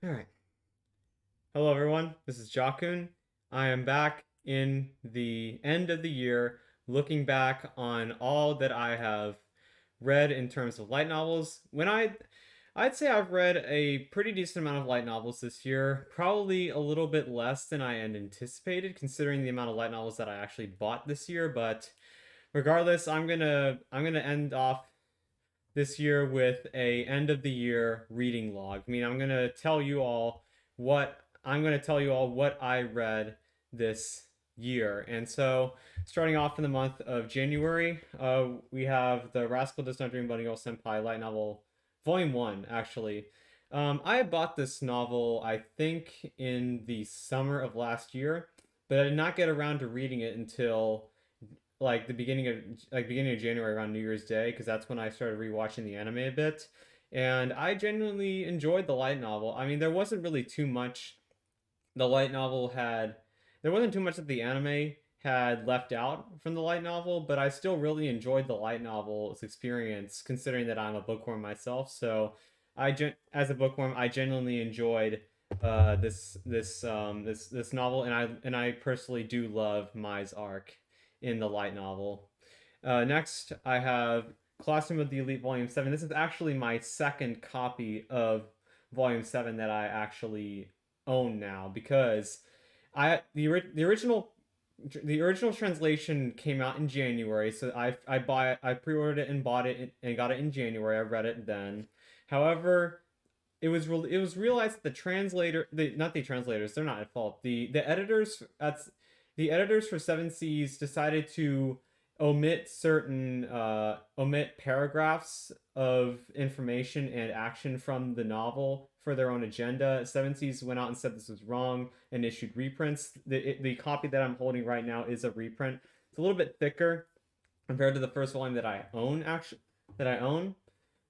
All right. Hello, everyone. This is Jakun. I am back in the end of the year, looking back on all that I have read in terms of light novels. I'd say I've read a pretty decent amount of light novels this year, probably a little bit less than I had anticipated, considering the amount of light novels that I actually bought this year. But regardless, I'm gonna end off this year with a end of the year reading log. I mean, I'm going to tell you all what I read this year. And so, starting off in the month of January, we have the Rascal Does Not Dream Bunny Girl Senpai light novel, Volume 1, actually. I bought this novel, I think, in the summer of last year, but I did not get around to reading it until like the beginning of January around New Year's Day because that's when I started rewatching the anime a bit. And I genuinely enjoyed the light novel. I mean, the light novel had there wasn't too much that the anime had left out from the light novel, but I still really enjoyed the light novel's experience considering that I'm a bookworm myself. So as a bookworm, I genuinely enjoyed this novel, and I personally do love Mai's arc in the light novel. Next, I have Classroom of the Elite Volume 7. This is actually my second copy of Volume 7 that I actually own now because I the original translation came out in January, so I pre-ordered it and bought it and got it in January. I read it then. However, it was realized that not the translators, they're not at fault. The editors for Seven Seas decided to omit paragraphs of information and action from the novel for their own agenda. Seven Seas went out and said this was wrong and issued reprints. The copy that I'm holding right now is a reprint. It's a little bit thicker compared to the first volume that I own.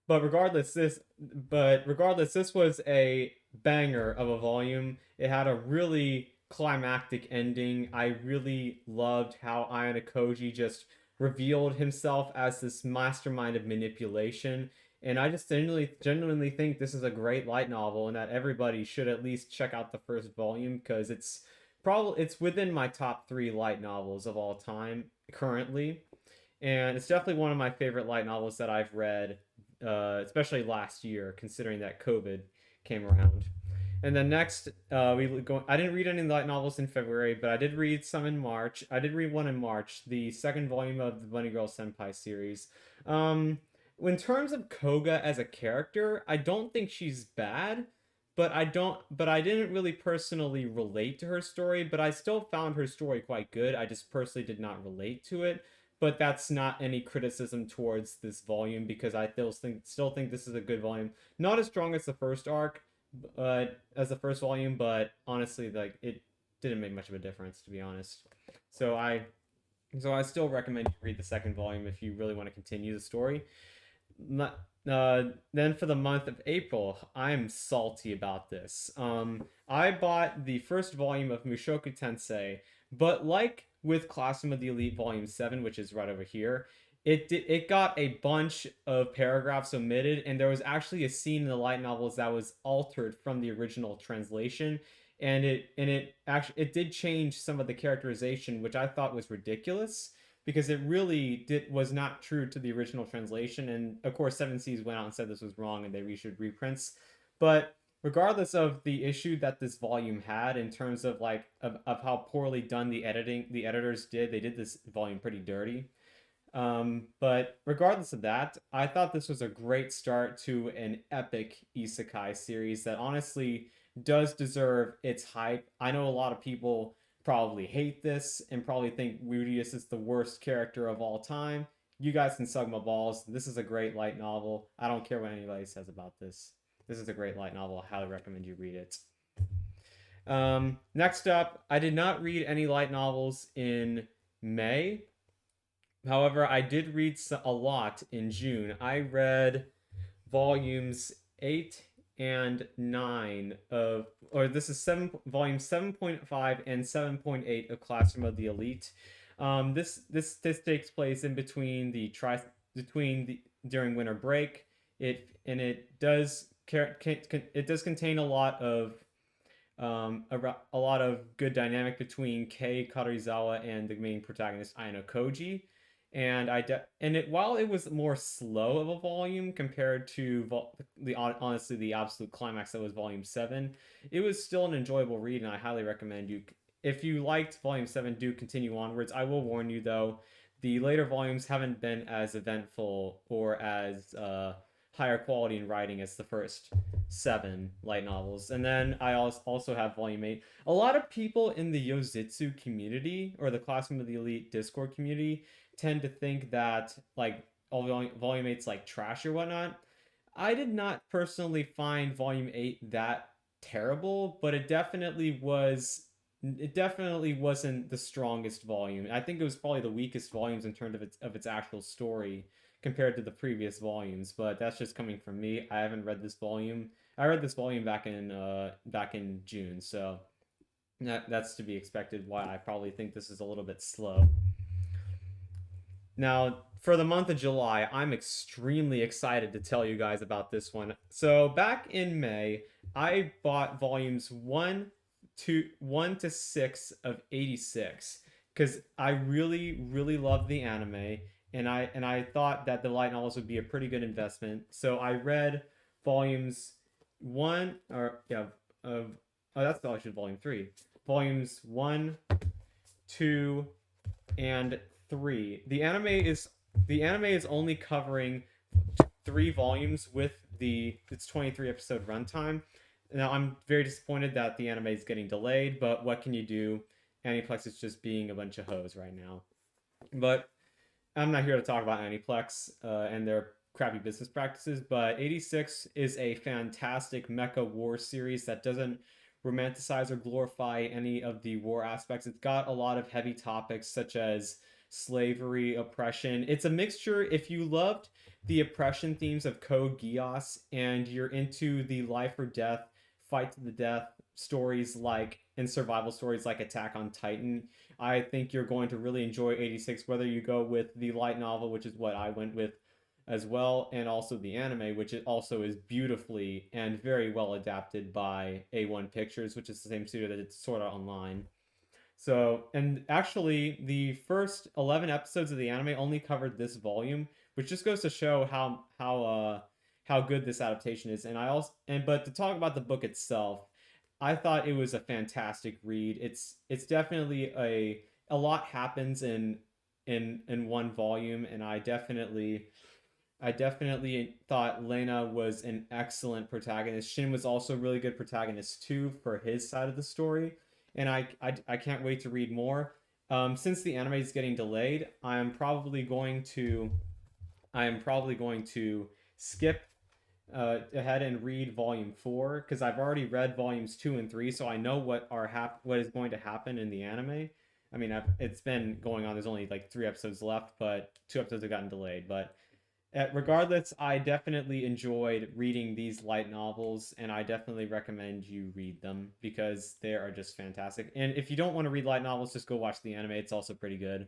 Regardless, this was a banger of a volume. It had a really climactic ending. I really loved how Ayano Koji just revealed himself as this mastermind of manipulation. And I just genuinely think this is a great light novel and that everybody should at least check out the first volume because it's within my top 3 light novels of all time currently. And it's definitely one of my favorite light novels that I've read, especially last year, considering that COVID came around. And then next, I didn't read any light novels in February, but I did read some in March. I did read one in March, the second volume of the Bunny Girl Senpai series. Um, in terms of Koga as a character, I don't think she's bad, but I didn't really personally relate to her story, but I still found her story quite good. I just personally did not relate to it. But that's not any criticism towards this volume because I still think this is a good volume. Not as strong as the first arc, as the first volume, but honestly, like it didn't make much of a difference to be honest. So I still recommend you read the second volume if you really want to continue the story. Not, then for the month of April, I'm salty about this. I bought the first volume of Mushoku Tensei, but like with Classroom of the Elite Volume 7, which is right over here, it got a bunch of paragraphs omitted, and there was actually a scene in the light novels that was altered from the original translation, and it did change some of the characterization, which I thought was ridiculous because it really was not true to the original translation. And of course, Seven Seas went out and said this was wrong, and they reissued reprints. But regardless of the issue that this volume had in terms of of how poorly done the editors did, they did this volume pretty dirty. But regardless of that, I thought this was a great start to an epic isekai series that honestly does deserve its hype. I know a lot of people probably hate this and probably think Rudius is the worst character of all time. You guys can suck my balls. This is a great light novel. I don't care what anybody says about this. This is a great light novel. I highly recommend you read it. Next up, I did not read any light novels in May. However, I did read a lot in June. I read volumes 8 and 9 or this is volume 7.5 and 7.8 of Classroom of the Elite. This takes place in between during winter break. It does it does contain a lot of a lot of good dynamic between Kei Karuizawa and the main protagonist Ayano Koji. And while it was more slow of a volume compared to the honestly the absolute climax that was volume 7, it was still an enjoyable read, and I highly recommend you, if you liked volume 7, do continue onwards. I will warn you though, the later volumes haven't been as eventful or as higher quality in writing as the first 7 light novels. And then I also have volume 8. A lot of people in the Yozitsu community, or the Classroom of the Elite Discord community, tend to think that like all volume 8's like trash or whatnot. I did not personally find volume 8 that terrible, but it definitely wasn't the strongest volume. I think it was probably the weakest volumes in terms of its actual story compared to the previous volumes, but that's just coming from me. I haven't read this volume. I read this volume back in June, so that's to be expected. Why I probably think this is a little bit slow. Now, for the month of July, I'm extremely excited to tell you guys about this one. So, back in May, I bought volumes 1 to 6 of 86 because I really loved the anime, and I thought that the light novels would be a pretty good investment. So, I read volumes 1 or yeah, of oh, that's actually volume 3. Volumes 1, 2, and 3. The anime is only covering 3 volumes with its 23 episode runtime. Now I'm very disappointed that the anime is getting delayed, but what can you do? Aniplex is just being a bunch of hoes right now. But I'm not here to talk about Aniplex and their crappy business practices, but 86 is a fantastic mecha war series that doesn't romanticize or glorify any of the war aspects. It's got a lot of heavy topics such as slavery, oppression. It's a mixture. If you loved the oppression themes of Code Geass and you're into the life or death, fight to the death stories like and survival stories like Attack on Titan, I think you're going to really enjoy 86, whether you go with the light novel, which is what I went with as well, and also the anime, which it also is beautifully and very well adapted by A1 Pictures, which is the same studio that did Sword Art Online. So, and actually, the first 11 episodes of the anime only covered this volume, which just goes to show how good this adaptation is. And I also and but to talk about the book itself, I thought it was a fantastic read. It's definitely a lot happens in one volume, and I definitely thought Lena was an excellent protagonist. Shin was also a really good protagonist too for his side of the story, and I can't wait to read more. Since the anime is getting delayed, I am probably going to skip ahead and read volume 4 because I've already read volumes 2 and 3, so I know what is going to happen in the anime. I mean, it's been going on. There's only like 3 episodes left, but 2 episodes have gotten delayed. But regardless, I definitely enjoyed reading these light novels, and I definitely recommend you read them because they are just fantastic. And if you don't want to read light novels, just go watch the anime. It's also pretty good.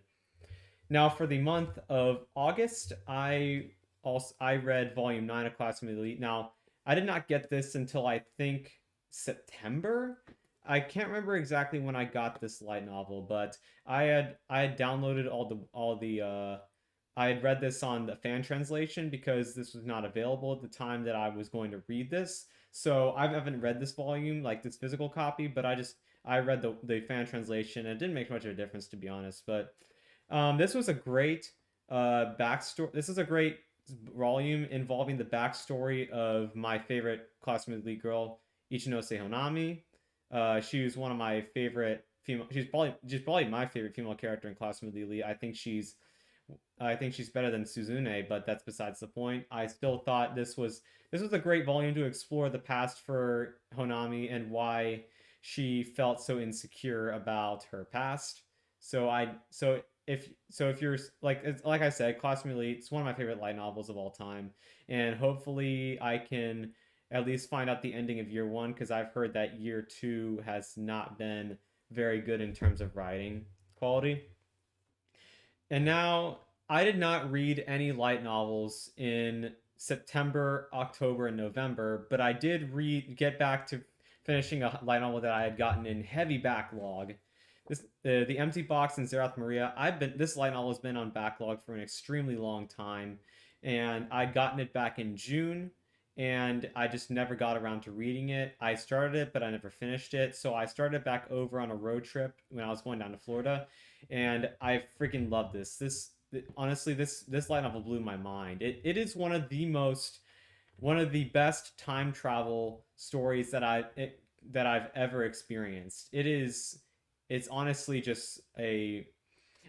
Now, for the month of August, I read Volume 9 of Classroom of the Elite. Now, I did not get this until I think September. I can't remember exactly when I got this light novel, but I had downloaded I had read this on the fan translation because this was not available at the time that I was going to read this. So I haven't read this volume, like this physical copy, but I read the fan translation, and it didn't make much of a difference to be honest. But this was a great backstory. This is a great volume involving the backstory of my favorite classmate lead girl, Ichinose Honami. She was one of my favorite female. She's probably my favorite female character in Classroom of the Elite. I think she's better than Suzune, but that's besides the point. I still thought this was a great volume to explore the past for Honami and why she felt so insecure about her past. So if you're like I said, Classroom Elite, it's one of my favorite light novels of all time, and hopefully I can at least find out the ending of year 1 because I've heard that year 2 has not been very good in terms of writing quality. And now I did not read any light novels in September, October, and November, but I did get back to finishing a light novel that I had gotten in heavy backlog. The Empty Box and Zerath Maria. This light novel has been on backlog for an extremely long time, and I'd gotten it back in June, and I just never got around to reading it. I started it, but I never finished it. So I started back over on a road trip when I was going down to Florida, and I freaking love this. Honestly, this light novel blew my mind. It is one of the best time travel stories that I've ever experienced. It's honestly just a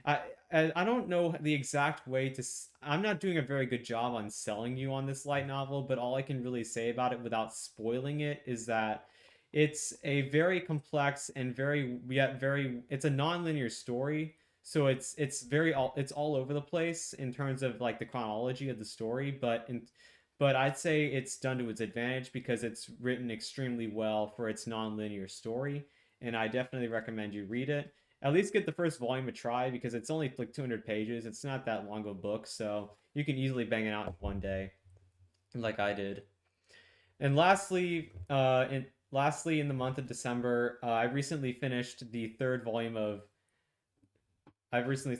I I don't know the exact way to. I'm not doing a very good job on selling you on this light novel, but all I can really say about it without spoiling it is that it's a very complex and very yet very. It's a non-linear story, so it's all over the place in terms of like the chronology of the story, but I'd say it's done to its advantage because it's written extremely well for its non-linear story, and I definitely recommend you read it. At least get the first volume a try because it's only like 200 pages. It's not that long of a book, so you can easily bang it out in one day, like I did. And lastly, in the month of December, I've recently finished the third volume of Rascal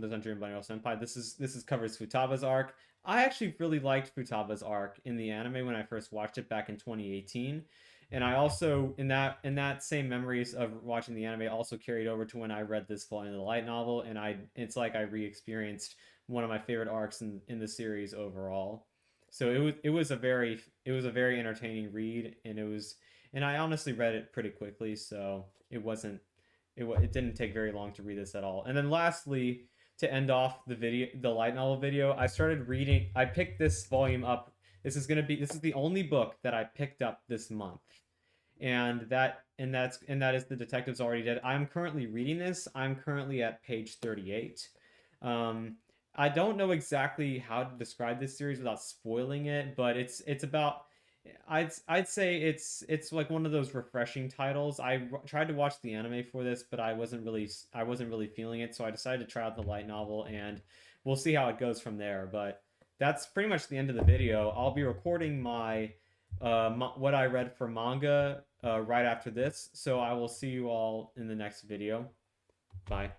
Dungeon and Bunny Senpai. This is covers Futaba's arc. I actually really liked Futaba's arc in the anime when I first watched it back in 2018, and I also in that same memories of watching the anime also carried over to when I read this volume of the light novel, and I it's like I re-experienced one of my favorite arcs in the series overall. So it was a very entertaining read, and I honestly read it pretty quickly, so it didn't take very long to read this at all. And then lastly, to end off the light novel video, I started reading. I picked this volume up. This is the only book that I picked up this month, and that is The Detective's Already Dead. I'm currently reading this. I'm currently at page 38. Um, I don't know exactly how to describe this series without spoiling it, but it's about I'd say it's like one of those refreshing titles. Tried to watch the anime for this, but I wasn't really feeling it, so I decided to try out the light novel, and we'll see how it goes from there. But that's pretty much the end of the video. I'll be recording what I read for manga right after this, so I will see you all in the next video. Bye.